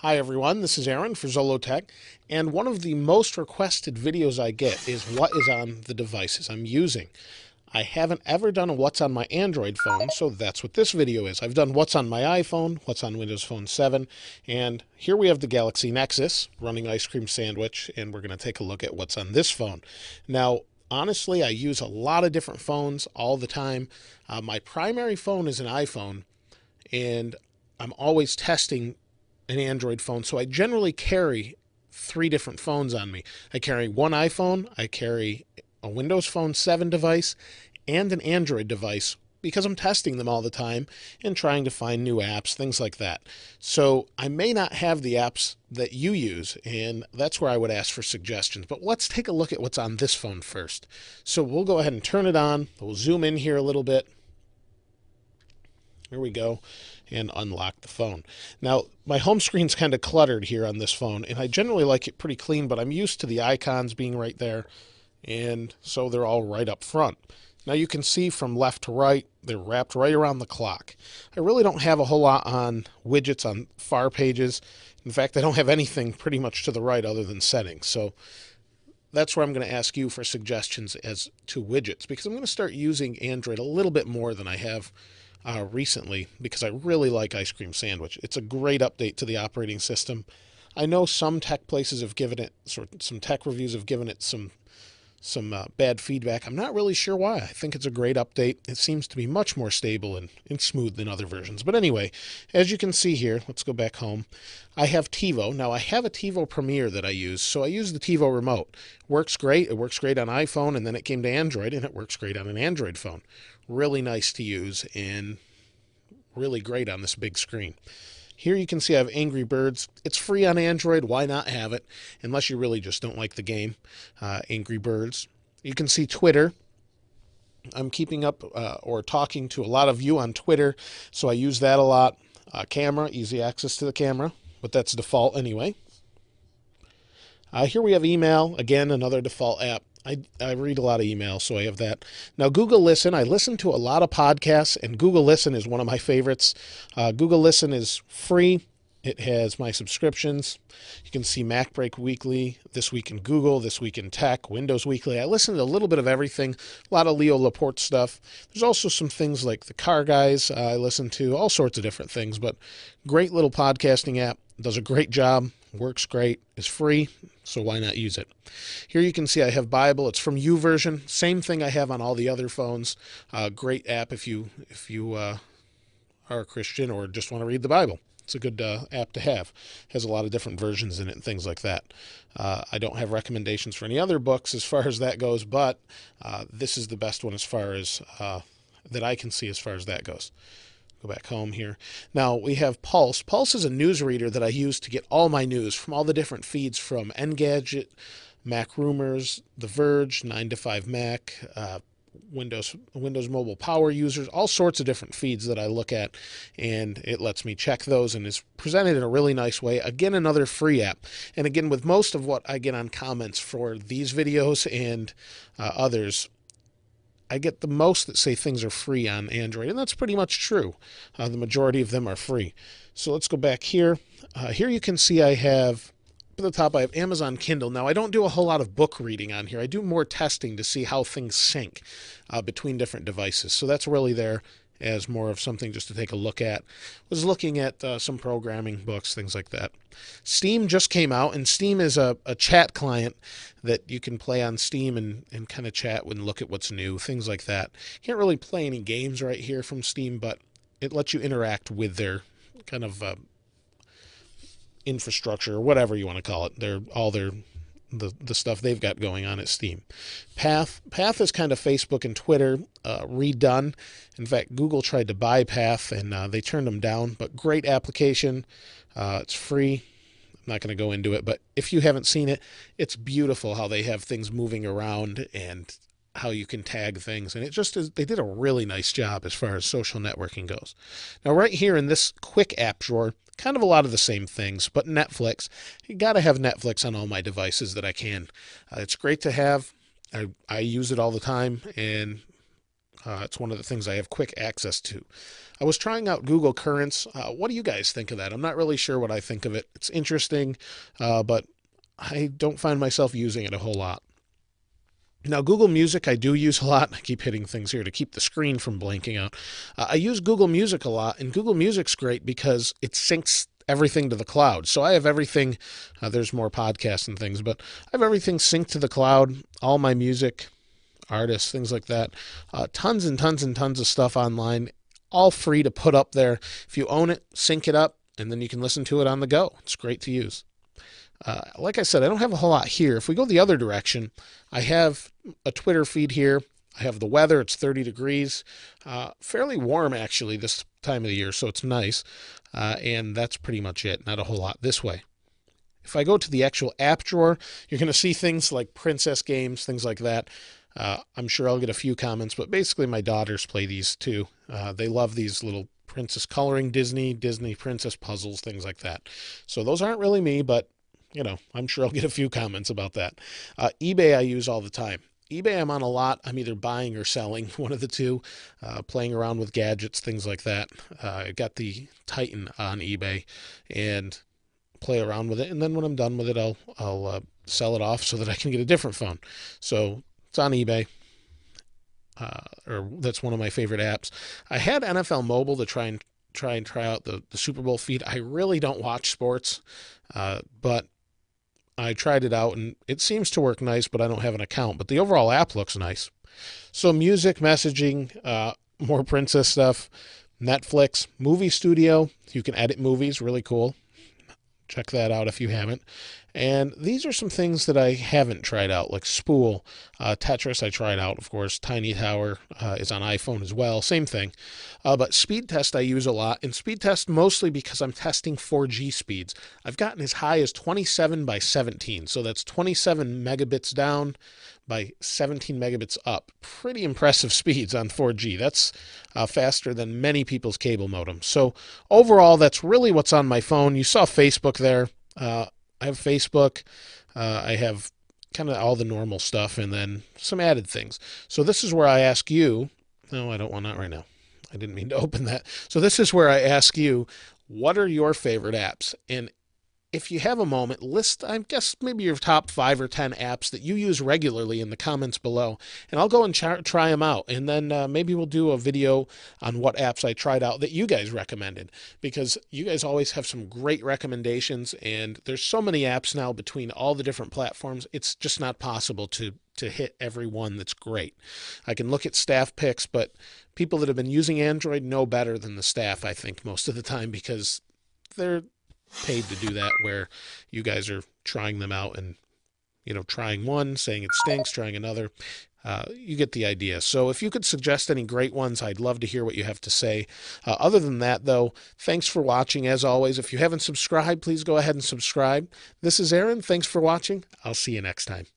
Hi everyone, this is Aaron for Zolotech, and one of the most requested videos I get is what is on the devices I'm using. I haven't ever done a what's on my Android phone, so that's what this video is. I've done what's on my iPhone, what's on Windows Phone 7, and here we have the Galaxy Nexus running Ice Cream Sandwich, and we're going to take a look at what's on this phone. Now, honestly, I use a lot of different phones all the time. My primary phone is an iPhone, and I'm always testing an Android phone, so I generally carry three different phones on me. I carry one iPhone, I carry a Windows Phone 7 device, and an Android device because I'm testing them all the time and trying to find new apps, things like that. So I may not have the apps that you use, and that's where I would ask for suggestions. But let's take a look at what's on this phone first. So we'll go ahead and turn it on. We'll zoom in here a little bit. Here we go, and unlock the phone. Now, my home screen's kind of cluttered here on this phone, and I generally like it pretty clean, but I'm used to the icons being right there, and so they're all right up front. Now you can see from left to right, they're wrapped right around the clock. I really don't have a whole lot on widgets on far pages. In fact, I don't have anything pretty much to the right other than settings. So that's where I'm going to ask you for suggestions as to widgets, because I'm going to start using Android a little bit more than I have recently, because I really like Ice Cream Sandwich. It's a great update to the operating system. I know some tech places have given it, some tech reviews have given it some bad feedback. I'm not really sure why. I think it's a great update. It seems to be much more stable and smooth than other versions. But anyway, as you can see here, let's go back home. I have TiVo. Now I have a TiVo Premiere that I use, so I use the TiVo remote. Works great. It works great on iPhone, and then it came to Android, and it works great on an Android phone. Really nice to use and really great on this big screen. Here you can see I have Angry Birds. It's free on Android. Why not have it? Unless you really just don't like the game, Angry Birds. You can see Twitter. I'm keeping up or talking to a lot of you on Twitter, so I use that a lot. Camera, easy access to the camera, but that's default anyway. Here we have email. Again, another default app. I read a lot of email, so I have that. Now, Google Listen. I listen to a lot of podcasts, and Google Listen is one of my favorites. Google Listen is free. It has my subscriptions. You can see MacBreak Weekly, This Week in Google, This Week in Tech, Windows Weekly. I listen to a little bit of everything, a lot of Leo Laporte stuff. There's also some things like the Car Guys I listen to, all sorts of different things, but great little podcasting app. Does a great job, works great, is free, so why not use it? Here you can see I have Bible. It's from YouVersion. Same thing I have on all the other phones. Great app if you are a Christian or just want to read the Bible. It's a good app to have. Has a lot of different versions in it and things like that. I don't have recommendations for any other books as far as that goes, but this is the best one as far as that I can see as far as that goes. Go back home here. Now we have Pulse. Pulse is a news reader that I use to get all my news from all the different feeds from Engadget, Mac Rumors, The Verge, 9 to 5 Mac, Windows Mobile Power Users, all sorts of different feeds that I look at, and it lets me check those and is presented in a really nice way. Again, another free app. And again, with most of what I get on comments for these videos and others, I get the most that say things are free on Android, and that's pretty much true. The majority of them are free. So let's go back here. Here you can see I have, up at the top, I have Amazon Kindle. Now, I don't do a whole lot of book reading on here. I do more testing to see how things sync between different devices. So that's really there as more of something just to take a look at. Was looking at some programming books, things like that. Steam just came out, and Steam is a chat client that you can play on Steam and kind of chat and look at what's new, things like that. Can't really play any games right here from Steam, but it lets you interact with their kind of infrastructure, or whatever you want to call it. The stuff they've got going on at Steam. Path is kind of Facebook and Twitter redone. In fact, Google tried to buy Path, and they turned them down, but great application. It's free. I'm not going to go into it, but if you haven't seen it, it's beautiful how they have things moving around and how you can tag things, and it just is, they did a really nice job as far as social networking goes. Now right here in this quick app drawer, kind of a lot of the same things, but Netflix. You got to have Netflix on all my devices that I can. It's great to have. I use it all the time, and It's one of the things I have quick access to. I was trying out Google Currents. What do you guys think of that? I'm not really sure what I think of it. It's interesting, but I don't find myself using it a whole lot. Now, Google Music, I do use a lot. I keep hitting things here to keep the screen from blanking out. I use Google Music a lot, and Google Music's great because it syncs everything to the cloud. So I have everything, there's more podcasts and things, but I have everything synced to the cloud, all my music, artists, things like that. Tons and tons and tons of stuff online, all free to put up there. If you own it, sync it up, and then you can listen to it on the go. It's great to use. Like I said, I don't have a whole lot here. If we go the other direction, I have a Twitter feed here. I have the weather. It's 30 degrees. Fairly warm, actually, this time of the year, so it's nice. And that's pretty much it. Not a whole lot this way. If I go to the actual app drawer, you're going to see things like princess games, things like that. I'm sure I'll get a few comments, but basically my daughters play these too. They love these little princess coloring, Disney princess puzzles, things like that. So those aren't really me, but I'm sure I'll get a few comments about that. eBay I use all the time. eBay I'm on a lot. I'm either buying or selling, one of the two, playing around with gadgets, things like that. I got the Titan on eBay and play around with it. And then when I'm done with it, I'll sell it off so that I can get a different phone. So it's on eBay. Or that's one of my favorite apps. I had NFL Mobile to try out the Super Bowl feed. I really don't watch sports, but I tried it out and it seems to work nice, but I don't have an account. But the overall app looks nice. So music, messaging, more princess stuff, Netflix, Movie Studio. You can edit movies, really cool. Check that out if you haven't. And these are some things that I haven't tried out, like Spool. Tetris I tried out, of course. Tiny Tower is on iPhone as well. Same thing. But Speed Test I use a lot. And Speed Test mostly because I'm testing 4G speeds. I've gotten as high as 27 by 17. So that's 27 megabits down by 17 megabits up. Pretty impressive speeds on 4G. That's faster than many people's cable modems. So overall, that's really what's on my phone. You saw Facebook there. I have Facebook. I have kind of all the normal stuff and then some added things. So this is where I ask you. No, I don't want that right now. I didn't mean to open that. So this is where I ask you, what are your favorite apps? And if you have a moment, list, I guess, maybe your top 5 or 10 apps that you use regularly in the comments below. And I'll go and try them out. And then maybe we'll do a video on what apps I tried out that you guys recommended. Because you guys always have some great recommendations. And there's so many apps now between all the different platforms. It's just not possible to hit every one that's great. I can look at staff picks, but people that have been using Android know better than the staff, I think, most of the time, because they're paid to do that, where you guys are trying them out and trying one, saying it stinks, trying another. You get the idea. So if you could suggest any great ones, I'd love to hear what you have to say. Other than that, though, thanks for watching. As always, if you haven't subscribed, please go ahead and subscribe. This is Aaron. Thanks for watching. I'll see you next time.